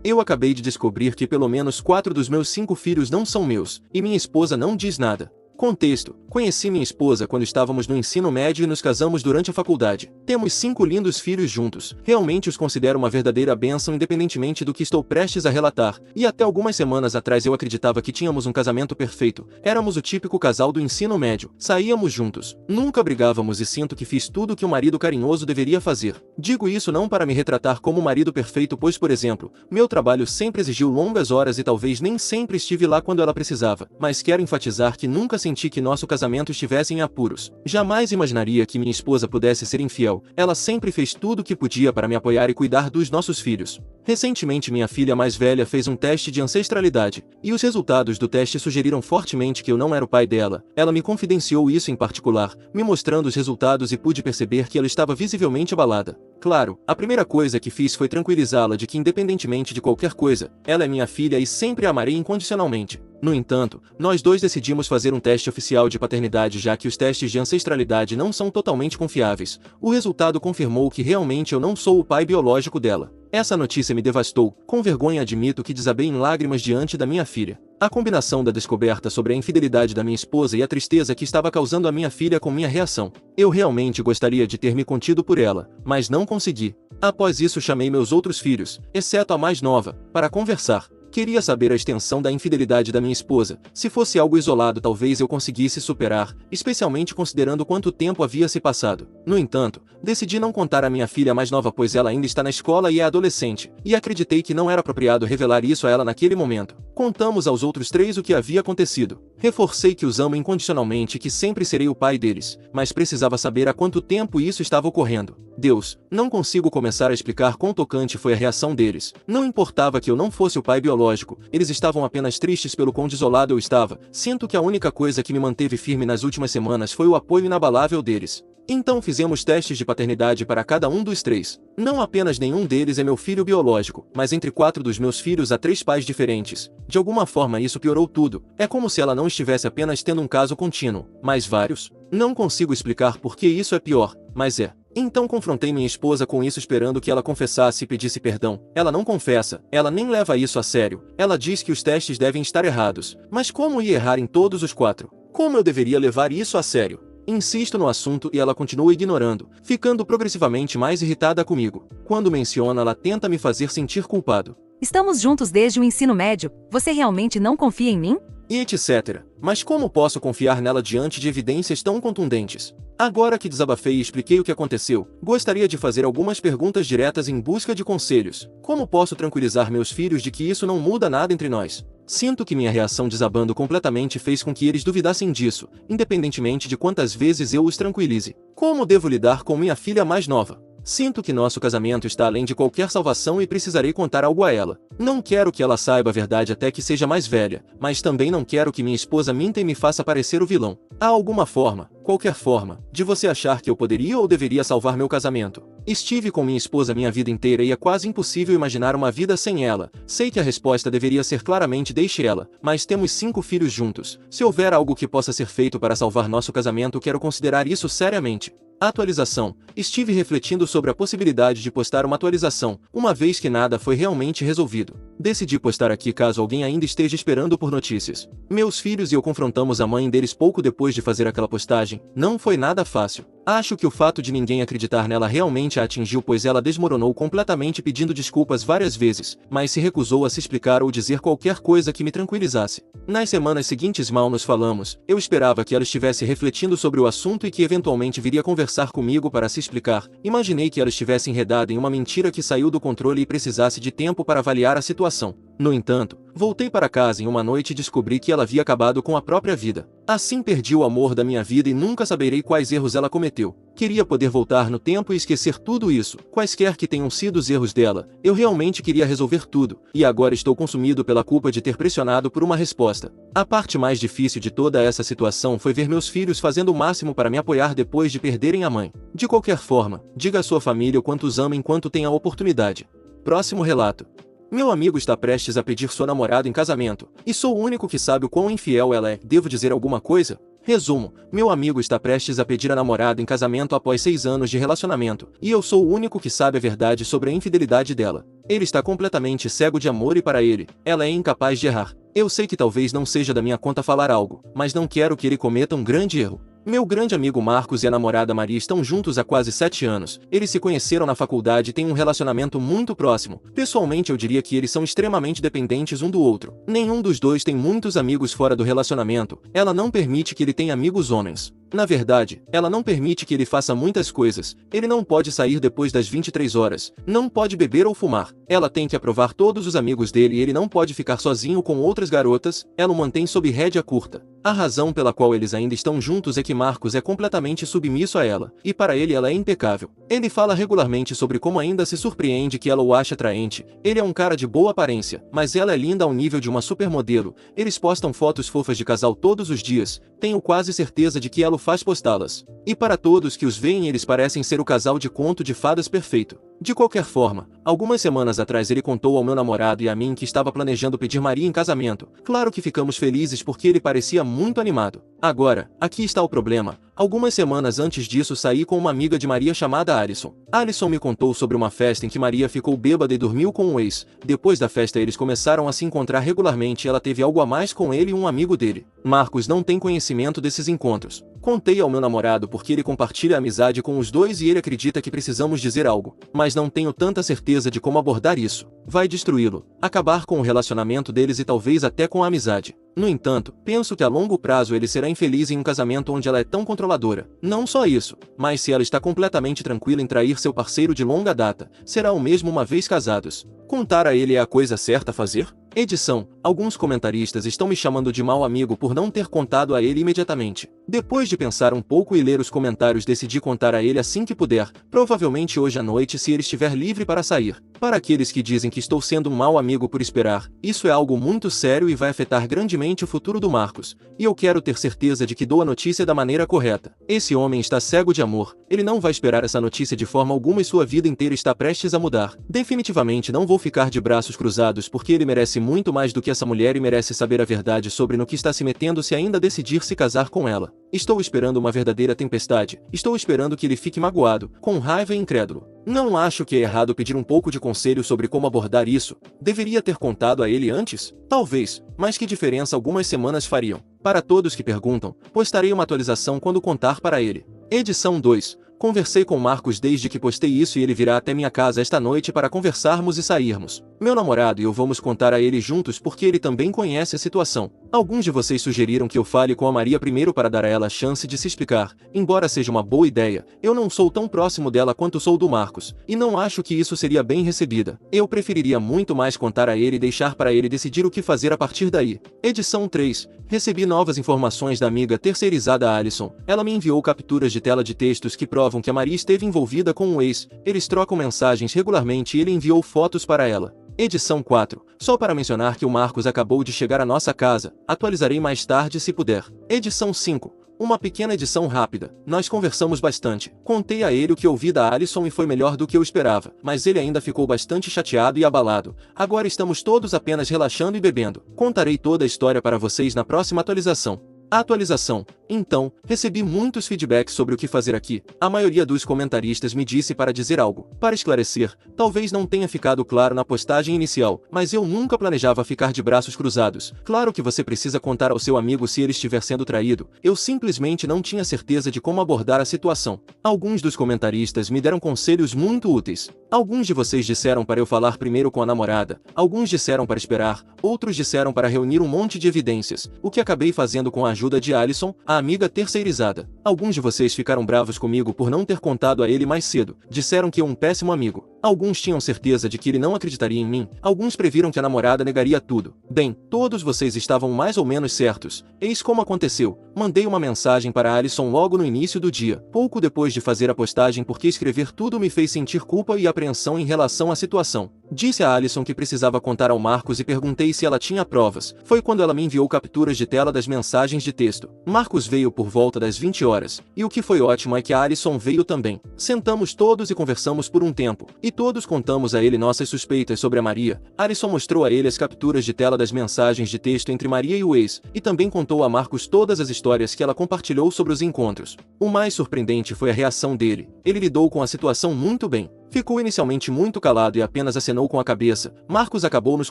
Eu acabei de descobrir que pelo menos 4 dos meus 5 filhos não são meus, e minha esposa não diz nada. Contexto: conheci minha esposa quando estávamos no ensino médio e nos casamos durante a faculdade. Temos 5 lindos filhos juntos. Realmente os considero uma verdadeira bênção independentemente do que estou prestes a relatar. E até algumas semanas atrás eu acreditava que tínhamos um casamento perfeito. Éramos o típico casal do ensino médio. Saíamos juntos. Nunca brigávamos e sinto que fiz tudo o que um marido carinhoso deveria fazer. Digo isso não para me retratar como um marido perfeito, pois, por exemplo, meu trabalho sempre exigiu longas horas e talvez nem sempre estive lá quando ela precisava. Mas quero enfatizar que nunca senti que nosso casamento estivesse em apuros. Jamais imaginaria que minha esposa pudesse ser infiel. Ela sempre fez tudo o que podia para me apoiar e cuidar dos nossos filhos. Recentemente minha filha mais velha fez um teste de ancestralidade, e os resultados do teste sugeriram fortemente que eu não era o pai dela. Ela me confidenciou isso em particular, me mostrando os resultados e pude perceber que ela estava visivelmente abalada. Claro, a primeira coisa que fiz foi tranquilizá-la de que independentemente de qualquer coisa, ela é minha filha e sempre a amarei incondicionalmente. No entanto, nós dois decidimos fazer um teste oficial de paternidade já que os testes de ancestralidade não são totalmente confiáveis. O resultado confirmou que realmente eu não sou o pai biológico dela. Essa notícia me devastou. Com vergonha admito que desabei em lágrimas diante da minha filha. A combinação da descoberta sobre a infidelidade da minha esposa e a tristeza que estava causando a minha filha com minha reação. Eu realmente gostaria de ter me contido por ela, mas não consegui. Após isso chamei meus outros filhos, exceto a mais nova, para conversar. Queria saber a extensão da infidelidade da minha esposa. Se fosse algo isolado, talvez eu conseguisse superar, especialmente considerando quanto tempo havia se passado. No entanto, decidi não contar à minha filha mais nova pois ela ainda está na escola e é adolescente, e acreditei que não era apropriado revelar isso a ela naquele momento. Contamos aos outros 3 o que havia acontecido. Reforcei que os amo incondicionalmente e que sempre serei o pai deles, mas precisava saber há quanto tempo isso estava ocorrendo. Deus, não consigo começar a explicar quão tocante foi a reação deles. Não importava que eu não fosse o pai biológico, eles estavam apenas tristes pelo quão desolado eu estava. Sinto que a única coisa que me manteve firme nas últimas semanas foi o apoio inabalável deles. Então fizemos testes de paternidade para cada um dos 3. Não apenas nenhum deles é meu filho biológico, mas entre 4 dos meus filhos há 3 pais diferentes. De alguma forma isso piorou tudo. É como se ela não estivesse apenas tendo um caso contínuo, mas vários. Não consigo explicar por que isso é pior, mas é. Então confrontei minha esposa com isso esperando que ela confessasse e pedisse perdão. Ela não confessa, ela nem leva isso a sério. Ela diz que os testes devem estar errados. Mas como ia errar em todos os 4? Como eu deveria levar isso a sério? Insisto no assunto e ela continua ignorando, ficando progressivamente mais irritada comigo. Quando menciona, ela tenta me fazer sentir culpado. Estamos juntos desde o ensino médio, você realmente não confia em mim? E etc. Mas como posso confiar nela diante de evidências tão contundentes? Agora que desabafei e expliquei o que aconteceu, gostaria de fazer algumas perguntas diretas em busca de conselhos. Como posso tranquilizar meus filhos de que isso não muda nada entre nós? Sinto que minha reação desabando completamente fez com que eles duvidassem disso, independentemente de quantas vezes eu os tranquilize. Como devo lidar com minha filha mais nova? Sinto que nosso casamento está além de qualquer salvação e precisarei contar algo a ela. Não quero que ela saiba a verdade até que seja mais velha, mas também não quero que minha esposa minta e me faça parecer o vilão. Há alguma forma, qualquer forma, de você achar que eu poderia ou deveria salvar meu casamento? Estive com minha esposa minha vida inteira e é quase impossível imaginar uma vida sem ela. Sei que a resposta deveria ser claramente deixe ela, mas temos 5 filhos juntos. Se houver algo que possa ser feito para salvar nosso casamento, quero considerar isso seriamente. Atualização. Estive refletindo sobre a possibilidade de postar uma atualização, uma vez que nada foi realmente resolvido. Decidi postar aqui caso alguém ainda esteja esperando por notícias. Meus filhos e eu confrontamos a mãe deles pouco depois de fazer aquela postagem. Não foi nada fácil. Acho que o fato de ninguém acreditar nela realmente a atingiu pois ela desmoronou completamente pedindo desculpas várias vezes, mas se recusou a se explicar ou dizer qualquer coisa que me tranquilizasse. Nas semanas seguintes mal nos falamos, eu esperava que ela estivesse refletindo sobre o assunto e que eventualmente viria conversar comigo para se explicar. Imaginei que ela estivesse enredada em uma mentira que saiu do controle e precisasse de tempo para avaliar a situação. No entanto, voltei para casa em uma noite e descobri que ela havia acabado com a própria vida. Assim perdi o amor da minha vida e nunca saberei quais erros ela cometeu. Queria poder voltar no tempo e esquecer tudo isso, quaisquer que tenham sido os erros dela. Eu realmente queria resolver tudo, e agora estou consumido pela culpa de ter pressionado por uma resposta. A parte mais difícil de toda essa situação foi ver meus filhos fazendo o máximo para me apoiar depois de perderem a mãe. De qualquer forma, diga à sua família o quanto os ama enquanto tem a oportunidade. Próximo relato. Meu amigo está prestes a pedir sua namorada em casamento, e sou o único que sabe o quão infiel ela é. Devo dizer alguma coisa? Resumo, meu amigo está prestes a pedir a namorada em casamento após 6 anos de relacionamento, e eu sou o único que sabe a verdade sobre a infidelidade dela. Ele está completamente cego de amor e para ele, ela é incapaz de errar. Eu sei que talvez não seja da minha conta falar algo, mas não quero que ele cometa um grande erro. Meu grande amigo Marcos e a namorada Maria estão juntos há quase 7 anos. Eles se conheceram na faculdade e têm um relacionamento muito próximo. Pessoalmente eu diria que eles são extremamente dependentes um do outro. Nenhum dos dois tem muitos amigos fora do relacionamento. Ela não permite que ele tenha amigos homens. Na verdade, ela não permite que ele faça muitas coisas. Ele não pode sair depois das 23 horas. Não pode beber ou fumar. Ela tem que aprovar todos os amigos dele e ele não pode ficar sozinho com outras garotas. Ela o mantém sob rédea curta. A razão pela qual eles ainda estão juntos é que Marcos é completamente submisso a ela, e para ele ela é impecável. Ele fala regularmente sobre como ainda se surpreende que ela o acha atraente. Ele é um cara de boa aparência, mas ela é linda ao nível de uma supermodelo. Eles postam fotos fofas de casal todos os dias. Tenho quase certeza de que ela o faz postá-las. E para todos que os veem eles parecem ser o casal de conto de fadas perfeito. De qualquer forma, algumas semanas atrás ele contou ao meu namorado e a mim que estava planejando pedir Maria em casamento. Claro que ficamos felizes porque ele parecia muito animado. Agora, aqui está o problema. Algumas semanas antes disso saí com uma amiga de Maria chamada Alison. Alison me contou sobre uma festa em que Maria ficou bêbada e dormiu com um ex. Depois da festa eles começaram a se encontrar regularmente e ela teve algo a mais com ele e um amigo dele. Marcos não tem conhecimento desses encontros. Contei ao meu namorado porque ele compartilha amizade com os dois e ele acredita que precisamos dizer algo, mas não tenho tanta certeza de como abordar isso. Vai destruí-lo, acabar com o relacionamento deles e talvez até com a amizade. No entanto, penso que a longo prazo ele será infeliz em um casamento onde ela é tão controladora. Não só isso, mas se ela está completamente tranquila em trair seu parceiro de longa data, será o mesmo uma vez casados. Contar a ele é a coisa certa a fazer? Edição: alguns comentaristas estão me chamando de mau amigo por não ter contado a ele imediatamente. Depois de pensar um pouco e ler os comentários decidi contar a ele assim que puder, provavelmente hoje à noite se ele estiver livre para sair. Para aqueles que dizem que estou sendo um mau amigo por esperar, isso é algo muito sério e vai afetar grandemente o futuro do Marcos, e eu quero ter certeza de que dou a notícia da maneira correta. Esse homem está cego de amor, ele não vai esperar essa notícia de forma alguma e sua vida inteira está prestes a mudar. Definitivamente não vou ficar de braços cruzados porque ele merece muito mais do que essa mulher e merece saber a verdade sobre no que está se metendo se ainda decidir se casar com ela. Estou esperando uma verdadeira tempestade, estou esperando que ele fique magoado, com raiva e incrédulo. Não acho que é errado pedir um pouco de conselho sobre como abordar isso. Deveria ter contado a ele antes? Talvez, mas que diferença algumas semanas fariam? Para todos que perguntam, postarei uma atualização quando contar para ele. Edição 2. Conversei com Marcos desde que postei isso e ele virá até minha casa esta noite para conversarmos e sairmos. Meu namorado e eu vamos contar a ele juntos porque ele também conhece a situação. Alguns de vocês sugeriram que eu fale com a Maria primeiro para dar a ela a chance de se explicar. Embora seja uma boa ideia, eu não sou tão próximo dela quanto sou do Marcos, e não acho que isso seria bem recebida. Eu preferiria muito mais contar a ele e deixar para ele decidir o que fazer a partir daí. Edição 3. Recebi novas informações da amiga terceirizada Alison. Ela me enviou capturas de tela de textos que provam que a Maria esteve envolvida com um ex. Eles trocam mensagens regularmente e ele enviou fotos para ela. Edição 4. Só para mencionar que o Marcos acabou de chegar à nossa casa. Atualizarei mais tarde se puder. Edição 5. Uma pequena edição rápida. Nós conversamos bastante. Contei a ele o que ouvi da Alison e foi melhor do que eu esperava, mas ele ainda ficou bastante chateado e abalado. Agora estamos todos apenas relaxando e bebendo. Contarei toda a história para vocês na próxima atualização. Atualização. Então, recebi muitos feedbacks sobre o que fazer aqui. A maioria dos comentaristas me disse para dizer algo. Para esclarecer, talvez não tenha ficado claro na postagem inicial, mas eu nunca planejava ficar de braços cruzados. Claro que você precisa contar ao seu amigo se ele estiver sendo traído. Eu simplesmente não tinha certeza de como abordar a situação. Alguns dos comentaristas me deram conselhos muito úteis. Alguns de vocês disseram para eu falar primeiro com a namorada. Alguns disseram para esperar. Outros disseram para reunir um monte de evidências. O que acabei fazendo com a ajuda de Alison, a amiga terceirizada. Alguns de vocês ficaram bravos comigo por não ter contado a ele mais cedo. Disseram que eu um péssimo amigo. Alguns tinham certeza de que ele não acreditaria em mim. Alguns previram que a namorada negaria tudo. Bem, todos vocês estavam mais ou menos certos. Eis como aconteceu. Mandei uma mensagem para Alison logo no início do dia, pouco depois de fazer a postagem porque escrever tudo me fez sentir culpa e apreensão em relação à situação. Disse a Alison que precisava contar ao Marcos e perguntei se ela tinha provas. Foi quando ela me enviou capturas de tela das mensagens de texto. Marcos veio por volta das 20 horas, e o que foi ótimo é que a Alison veio também. Sentamos todos e conversamos por um tempo, e todos contamos a ele nossas suspeitas sobre a Maria. Alison mostrou a ele as capturas de tela das mensagens de texto entre Maria e o ex, e também contou a Marcos todas as histórias que ela compartilhou sobre os encontros. O mais surpreendente foi a reação dele. Ele lidou com a situação muito bem. Ficou inicialmente muito calado e apenas acenou com a cabeça. Marcos acabou nos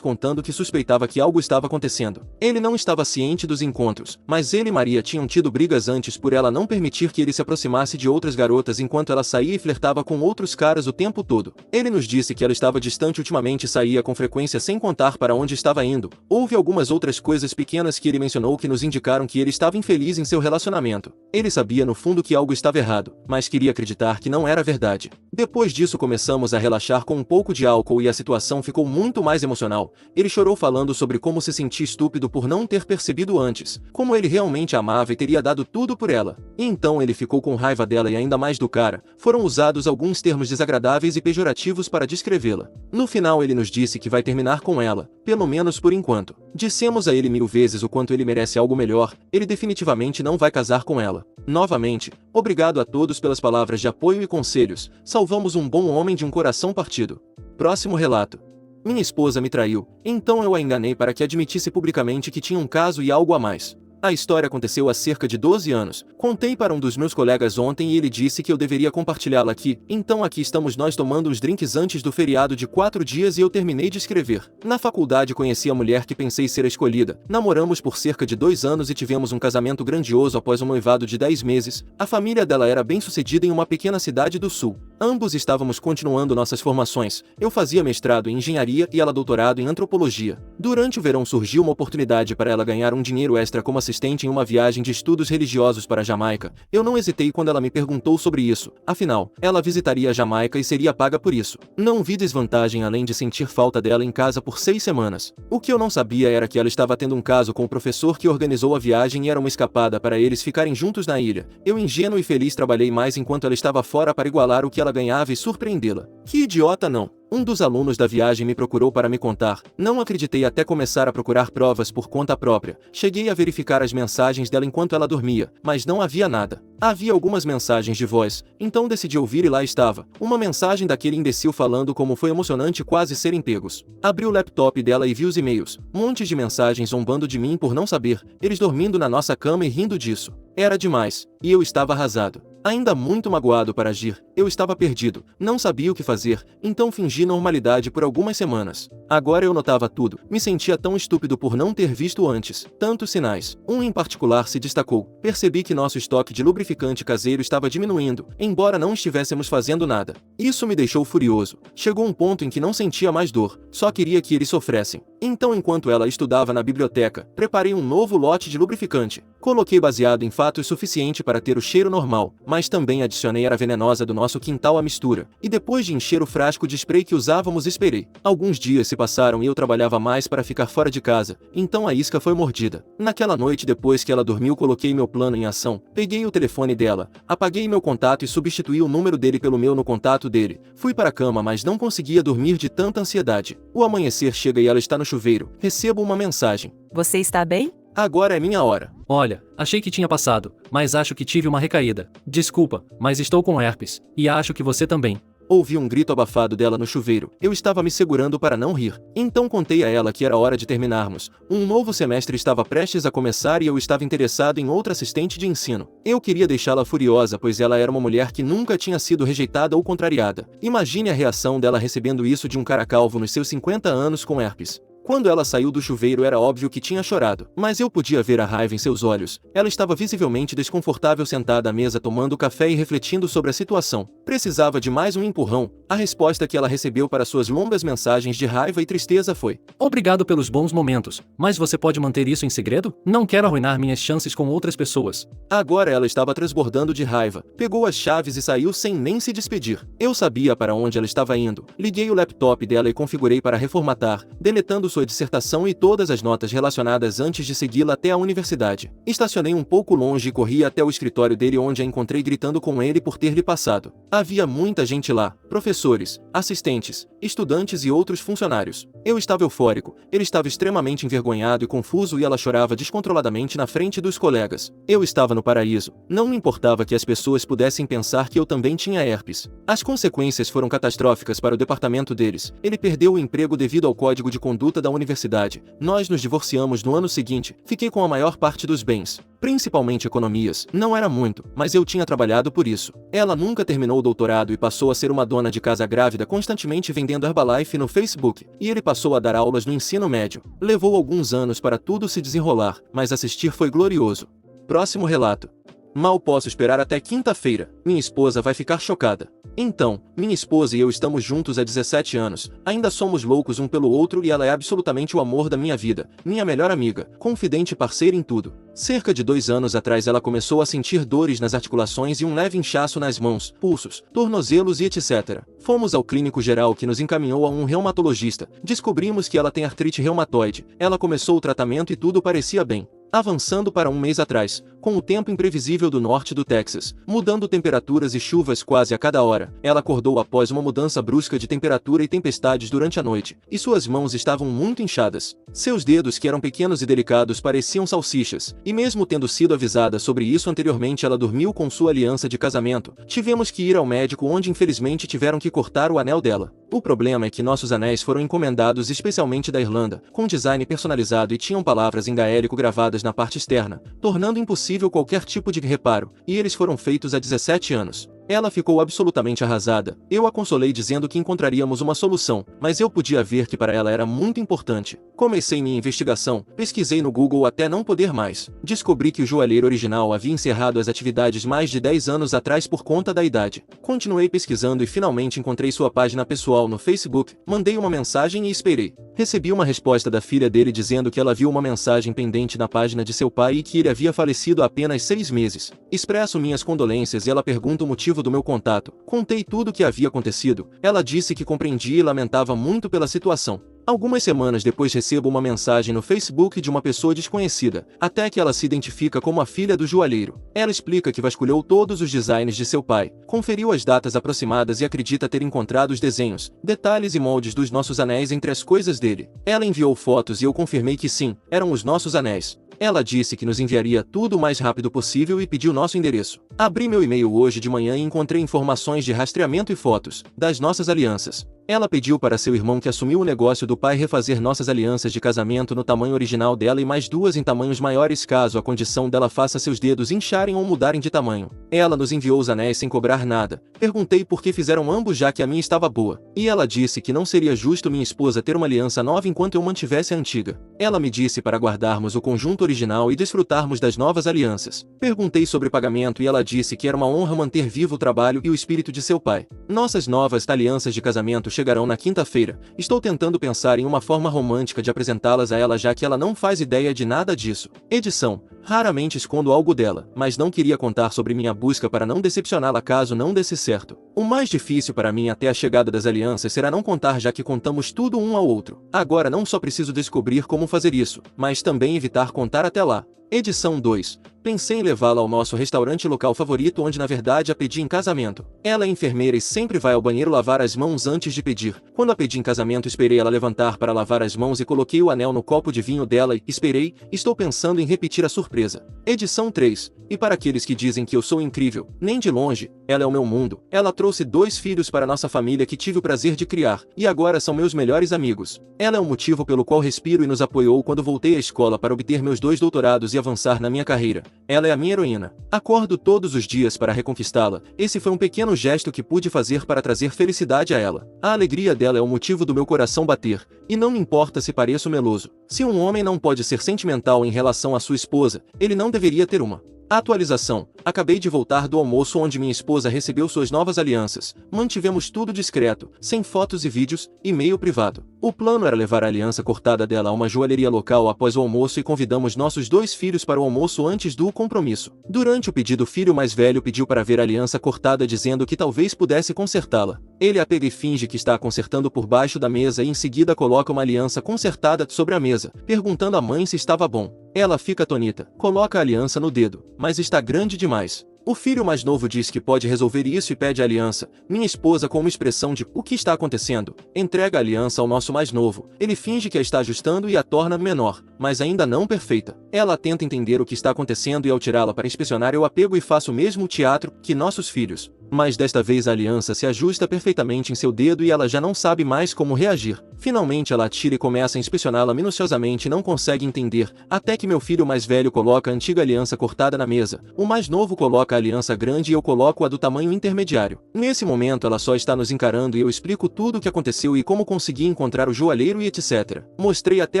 contando que suspeitava que algo estava acontecendo. Ele não estava ciente dos encontros, mas ele e Maria tinham tido brigas antes por ela não permitir que ele se aproximasse de outras garotas enquanto ela saía e flertava com outros caras o tempo todo. Ele nos disse que ela estava distante ultimamente e saía com frequência sem contar para onde estava indo. Houve algumas outras coisas pequenas que ele mencionou que nos indicaram que ele estava infeliz em seu relacionamento. Ele sabia no fundo que algo estava errado, mas queria acreditar que não era verdade. Depois disso começamos a relaxar com um pouco de álcool e a situação ficou muito mais emocional. Ele chorou falando sobre como se sentia estúpido por não ter percebido antes, como ele realmente a amava e teria dado tudo por ela. E então ele ficou com raiva dela e ainda mais do cara. Foram usados alguns termos desagradáveis e pejorativos para descrevê-la. No final ele nos disse que vai terminar com ela, pelo menos por enquanto. Dissemos a ele 1000 vezes o quanto ele merece algo melhor, ele definitivamente não vai casar com ela. Novamente, obrigado a todos pelas palavras de apoio e conselhos, salvamos um bom homem de um coração partido. Próximo relato. Minha esposa me traiu, então eu a enganei para que admitisse publicamente que tinha um caso e algo a mais. A história aconteceu há cerca de 12 anos. Contei para um dos meus colegas ontem e ele disse que eu deveria compartilhá-la aqui. Então aqui estamos nós tomando uns drinks antes do feriado de 4 dias e eu terminei de escrever. Na faculdade conheci a mulher que pensei ser a escolhida. Namoramos por cerca de 2 anos e tivemos um casamento grandioso após um noivado de 10 meses. A família dela era bem sucedida em uma pequena cidade do sul. Ambos estávamos continuando nossas formações. Eu fazia mestrado em engenharia e ela doutorado em antropologia. Durante o verão surgiu uma oportunidade para ela ganhar um dinheiro extra como assistente em uma viagem de estudos religiosos para a Jamaica. Eu não hesitei quando ela me perguntou sobre isso. Afinal, ela visitaria a Jamaica e seria paga por isso. Não vi desvantagem além de sentir falta dela em casa por 6 semanas. O que eu não sabia era que ela estava tendo um caso com o professor que organizou a viagem e era uma escapada para eles ficarem juntos na ilha. Eu, ingênuo e feliz, trabalhei mais enquanto ela estava fora para igualar o que ela ganhava e surpreendê-la. Que idiota, não! Um dos alunos da viagem me procurou para me contar. Não acreditei até começar a procurar provas por conta própria. Cheguei a verificar as mensagens dela enquanto ela dormia, mas não havia nada. Havia algumas mensagens de voz, então decidi ouvir e lá estava. Uma mensagem daquele imbecil falando como foi emocionante quase serem pegos. Abri o laptop dela e vi os e-mails. Montes de mensagens zombando de mim por não saber. Eles dormindo na nossa cama e rindo disso. Era demais, e eu estava arrasado. Ainda muito magoado para agir, eu estava perdido, não sabia o que fazer, então fingi normalidade por algumas semanas. Agora eu notava tudo, me sentia tão estúpido por não ter visto antes tantos sinais. Um em particular se destacou. Percebi que nosso estoque de lubrificante caseiro estava diminuindo, embora não estivéssemos fazendo nada. Isso me deixou furioso. Chegou um ponto em que não sentia mais dor, só queria que eles sofressem. Então, enquanto ela estudava na biblioteca, preparei um novo lote de lubrificante. Coloquei baseado em fatos suficiente para ter o cheiro normal, mas também adicionei a venenosa do nosso quintal à mistura. E depois de encher o frasco de spray que usávamos, esperei. Alguns dias se passaram e eu trabalhava mais para ficar fora de casa, então a isca foi mordida. Naquela noite, depois que ela dormiu, coloquei meu plano em ação. Peguei o telefone dela, apaguei meu contato e substituí o número dele pelo meu no contato dele. Fui para a cama, mas não conseguia dormir de tanta ansiedade. O amanhecer chega e ela está no chuveiro. Recebo uma mensagem. Você está bem? Agora é minha hora. Olha, achei que tinha passado, mas acho que tive uma recaída. Desculpa, mas estou com herpes, e acho que você também. Ouvi um grito abafado dela no chuveiro. Eu estava me segurando para não rir. Então contei a ela que era hora de terminarmos. Um novo semestre estava prestes a começar e eu estava interessado em outra assistente de ensino. Eu queria deixá-la furiosa, pois ela era uma mulher que nunca tinha sido rejeitada ou contrariada. Imagine a reação dela recebendo isso de um cara calvo nos seus 50 anos com herpes. Quando ela saiu do chuveiro era óbvio que tinha chorado, mas eu podia ver a raiva em seus olhos. Ela estava visivelmente desconfortável sentada à mesa tomando café e refletindo sobre a situação. Precisava de mais um empurrão. A resposta que ela recebeu para suas longas mensagens de raiva e tristeza foi: Obrigado pelos bons momentos, mas você pode manter isso em segredo? Não quero arruinar minhas chances com outras pessoas. Agora ela estava transbordando de raiva. Pegou as chaves e saiu sem nem se despedir. Eu sabia para onde ela estava indo. Liguei o laptop dela e configurei para reformatar, deletando sua dissertação e todas as notas relacionadas antes de segui-la até a universidade. Estacionei um pouco longe e corri até o escritório dele, onde a encontrei gritando com ele por ter lhe passado. Havia muita gente lá, professores, assistentes, estudantes e outros funcionários. Eu estava eufórico, ele estava extremamente envergonhado e confuso e ela chorava descontroladamente na frente dos colegas. Eu estava no paraíso. Não me importava que as pessoas pudessem pensar que eu também tinha herpes. As consequências foram catastróficas para o departamento deles. Ele perdeu o emprego devido ao código de conduta da universidade. Nós nos divorciamos no ano seguinte. Fiquei com a maior parte dos bens. principalmente economias. Não era muito, mas eu tinha trabalhado por isso. Ela nunca terminou o doutorado e passou a ser uma dona de casa grávida constantemente vendendo Herbalife no Facebook, e ele passou a dar aulas no ensino médio. Levou alguns anos para tudo se desenrolar, mas assistir foi glorioso. Próximo relato. Mal posso esperar até quinta-feira. Minha esposa vai ficar chocada. Então, minha esposa e eu estamos juntos há 17 anos. Ainda somos loucos um pelo outro e ela é absolutamente o amor da minha vida, minha melhor amiga, confidente e parceira em tudo. Cerca de 2 anos atrás ela começou a sentir dores nas articulações e um leve inchaço nas mãos, pulsos, tornozelos e etc. Fomos ao clínico geral que nos encaminhou a um reumatologista. Descobrimos que ela tem artrite reumatoide. Ela começou o tratamento e tudo parecia bem. Avançando para um mês atrás, com o tempo imprevisível do norte do Texas, mudando temperaturas e chuvas quase a cada hora, ela acordou após uma mudança brusca de temperatura e tempestades durante a noite, e suas mãos estavam muito inchadas. Seus dedos, que eram pequenos e delicados, pareciam salsichas, e mesmo tendo sido avisada sobre isso anteriormente, ela dormiu com sua aliança de casamento. Tivemos que ir ao médico, onde infelizmente tiveram que cortar o anel dela. O problema é que nossos anéis foram encomendados especialmente da Irlanda, com design personalizado e tinham palavras em gaélico gravadas na parte externa, tornando impossível qualquer tipo de reparo, e eles foram feitos há 17 anos. Ela ficou absolutamente arrasada. Eu a consolei dizendo que encontraríamos uma solução, mas eu podia ver que para ela era muito importante. Comecei minha investigação, pesquisei no Google até não poder mais. Descobri que o joalheiro original havia encerrado as atividades mais de 10 anos atrás por conta da idade. Continuei pesquisando e finalmente encontrei sua página pessoal no Facebook. Mandei uma mensagem e esperei. Recebi uma resposta da filha dele dizendo que ela viu uma mensagem pendente na página de seu pai e que ele havia falecido há apenas 6 meses. Expresso minhas condolências e ela pergunta o motivo do meu contato. Contei tudo o que havia acontecido. Ela disse que compreendia e lamentava muito pela situação. Algumas semanas depois recebo uma mensagem no Facebook de uma pessoa desconhecida, até que ela se identifica como a filha do joalheiro. Ela explica que vasculhou todos os designs de seu pai, conferiu as datas aproximadas e acredita ter encontrado os desenhos, detalhes e moldes dos nossos anéis entre as coisas dele. Ela enviou fotos e eu confirmei que sim, eram os nossos anéis. Ela disse que nos enviaria tudo o mais rápido possível e pediu nosso endereço. Abri meu e-mail hoje de manhã e encontrei informações de rastreamento e fotos das nossas alianças. Ela pediu para seu irmão que assumiu o negócio do pai refazer nossas alianças de casamento no tamanho original dela e mais 2 em tamanhos maiores caso a condição dela faça seus dedos incharem ou mudarem de tamanho. Ela nos enviou os anéis sem cobrar nada. Perguntei por que fizeram ambos já que a minha estava boa. E ela disse que não seria justo minha esposa ter uma aliança nova enquanto eu mantivesse a antiga. Ela me disse para guardarmos o conjunto original e desfrutarmos das novas alianças. Perguntei sobre pagamento e ela disse que era uma honra manter vivo o trabalho e o espírito de seu pai. Nossas novas alianças de casamento chegarão na quinta-feira. Estou tentando pensar em uma forma romântica de apresentá-las a ela já que ela não faz ideia de nada disso. Edição. Raramente escondo algo dela, mas não queria contar sobre minha busca para não decepcioná-la caso não desse certo. O mais difícil para mim até a chegada das alianças será não contar já que contamos tudo um ao outro. Agora não só preciso descobrir como fazer isso, mas também evitar contar até lá. Edição 2. Pensei em levá-la ao nosso restaurante local favorito onde na verdade a pedi em casamento. Ela é enfermeira e sempre vai ao banheiro lavar as mãos antes de pedir. Quando a pedi em casamento esperei ela levantar para lavar as mãos e coloquei o anel no copo de vinho dela e esperei, estou pensando em repetir a surpresa. Edição 3. E para aqueles que dizem que eu sou incrível, nem de longe, ela é o meu mundo. Ela trouxe 2 filhos para nossa família que tive o prazer de criar, e agora são meus melhores amigos. Ela é o motivo pelo qual respiro e nos apoiou quando voltei à escola para obter meus 2 doutorados e avançar na minha carreira. Ela é a minha heroína. Acordo todos os dias para reconquistá-la. Esse foi um pequeno gesto que pude fazer para trazer felicidade a ela. A alegria dela é o motivo do meu coração bater, e não me importa se pareço meloso. Se um homem não pode ser sentimental em relação à sua esposa, ele não deveria ter uma. Atualização. Acabei de voltar do almoço onde minha esposa recebeu suas novas alianças. Mantivemos tudo discreto, sem fotos e vídeos, e-mail privado. O plano era levar a aliança cortada dela a uma joalheria local após o almoço e convidamos nossos 2 filhos para o almoço antes do compromisso. Durante o pedido, o filho mais velho pediu para ver a aliança cortada dizendo que talvez pudesse consertá-la. Ele a pega e finge que está consertando por baixo da mesa e em seguida coloca uma aliança consertada sobre a mesa, perguntando à mãe se estava bom. Ela fica atonita, coloca a aliança no dedo, mas está grande demais. O filho mais novo diz que pode resolver isso e pede a aliança. Minha esposa, com uma expressão de "o que está acontecendo?", entrega a aliança ao nosso mais novo. Ele finge que a está ajustando e a torna menor, mas ainda não perfeita. Ela tenta entender o que está acontecendo e ao tirá-la para inspecionar eu a pego e faço o mesmo teatro que nossos filhos. Mas desta vez a aliança se ajusta perfeitamente em seu dedo e ela já não sabe mais como reagir. Finalmente ela atira e começa a inspecioná-la minuciosamente e não consegue entender, até que meu filho mais velho coloca a antiga aliança cortada na mesa, o mais novo coloca a aliança grande e eu coloco a do tamanho intermediário. Nesse momento ela só está nos encarando e eu explico tudo o que aconteceu e como consegui encontrar o joalheiro e etc. Mostrei até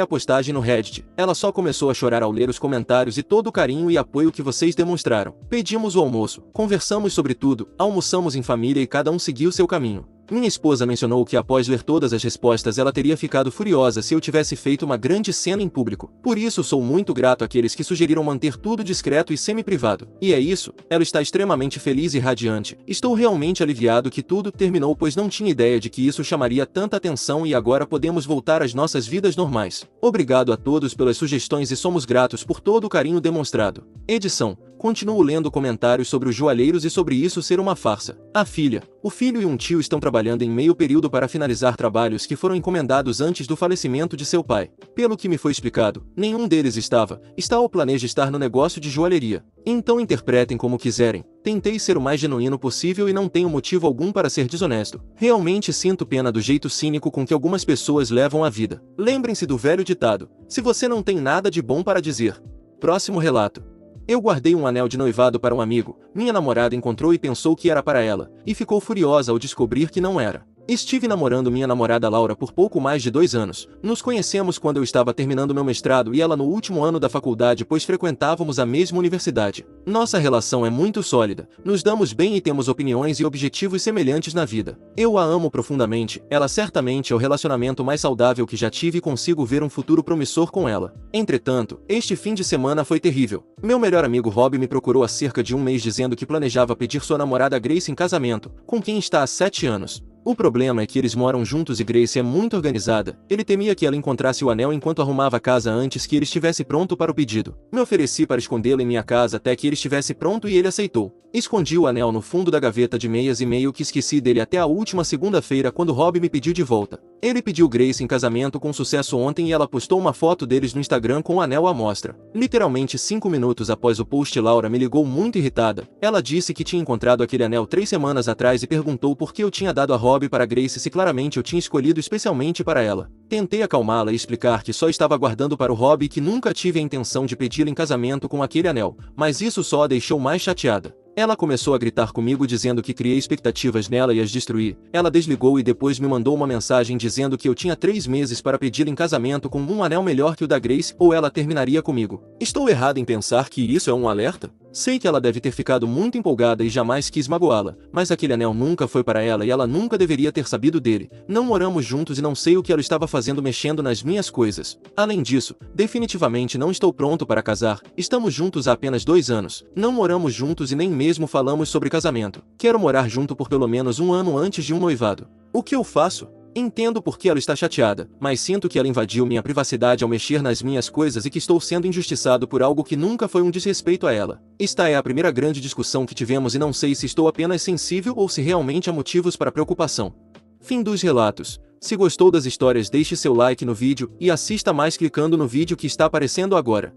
a postagem no Reddit. Ela só começou a chorar ao ler os comentários e todo o carinho e apoio que vocês demonstraram. Pedimos o almoço, conversamos sobre tudo, almoçamos em família e cada um seguiu seu caminho. Minha esposa mencionou que após ler todas as respostas ela teria ficado furiosa se eu tivesse feito uma grande cena em público. Por isso sou muito grato àqueles que sugeriram manter tudo discreto e semi-privado. E é isso, ela está extremamente feliz e radiante. Estou realmente aliviado que tudo terminou pois não tinha ideia de que isso chamaria tanta atenção e agora podemos voltar às nossas vidas normais. Obrigado a todos pelas sugestões e somos gratos por todo o carinho demonstrado. Edição. Continuo lendo comentários sobre os joalheiros e sobre isso ser uma farsa. A filha, o filho e um tio estão trabalhando em meio período para finalizar trabalhos que foram encomendados antes do falecimento de seu pai. Pelo que me foi explicado, nenhum deles está ou planeja estar no negócio de joalheria. Então interpretem como quiserem. Tentei ser o mais genuíno possível e não tenho motivo algum para ser desonesto. Realmente sinto pena do jeito cínico com que algumas pessoas levam a vida. Lembrem-se do velho ditado: se você não tem nada de bom para dizer. Próximo relato. Eu guardei um anel de noivado para um amigo, minha namorada encontrou e pensou que era para ela, e ficou furiosa ao descobrir que não era. Estive namorando minha namorada Laura por pouco mais de 2 anos. Nos conhecemos quando eu estava terminando meu mestrado e ela no último ano da faculdade pois frequentávamos a mesma universidade. Nossa relação é muito sólida, nos damos bem e temos opiniões e objetivos semelhantes na vida. Eu a amo profundamente, ela certamente é o relacionamento mais saudável que já tive e consigo ver um futuro promissor com ela. Entretanto, este fim de semana foi terrível. Meu melhor amigo Rob me procurou há cerca de um mês dizendo que planejava pedir sua namorada Grace em casamento, com quem está há 7 anos. O problema é que eles moram juntos e Grace é muito organizada. Ele temia que ela encontrasse o anel enquanto arrumava a casa antes que ele estivesse pronto para o pedido. Me ofereci para escondê-lo em minha casa até que ele estivesse pronto e ele aceitou. Escondi o anel no fundo da gaveta de meias e meio que esqueci dele até a última segunda-feira quando Rob me pediu de volta. Ele pediu Grace em casamento com sucesso ontem e ela postou uma foto deles no Instagram com o anel à mostra. Literalmente 5 minutos após o post Laura me ligou muito irritada. Ela disse que tinha encontrado aquele anel 3 semanas atrás e perguntou por que eu tinha dado a Rob para Grace se claramente eu tinha escolhido especialmente para ela. Tentei acalmá-la e explicar que só estava guardando para o Rob e que nunca tive a intenção de pedi-lo em casamento com aquele anel, mas isso só a deixou mais chateada. Ela começou a gritar comigo dizendo que criei expectativas nela e as destruí. Ela desligou e depois me mandou uma mensagem dizendo que eu tinha 3 meses para pedir em casamento com um anel melhor que o da Grace ou ela terminaria comigo. Estou errado em pensar que isso é um alerta? Sei que ela deve ter ficado muito empolgada e jamais quis magoá-la, mas aquele anel nunca foi para ela e ela nunca deveria ter sabido dele. Não moramos juntos e não sei o que ela estava fazendo mexendo nas minhas coisas. Além disso, definitivamente não estou pronto para casar. Estamos juntos há apenas 2 anos. Não moramos juntos e nem mesmo falamos sobre casamento. Quero morar junto por pelo menos 1 ano antes de um noivado. O que eu faço? Entendo por que ela está chateada, mas sinto que ela invadiu minha privacidade ao mexer nas minhas coisas e que estou sendo injustiçado por algo que nunca foi um desrespeito a ela. Esta é a primeira grande discussão que tivemos e não sei se estou apenas sensível ou se realmente há motivos para preocupação. Fim dos relatos. Se gostou das histórias, deixe seu like no vídeo e assista mais clicando no vídeo que está aparecendo agora.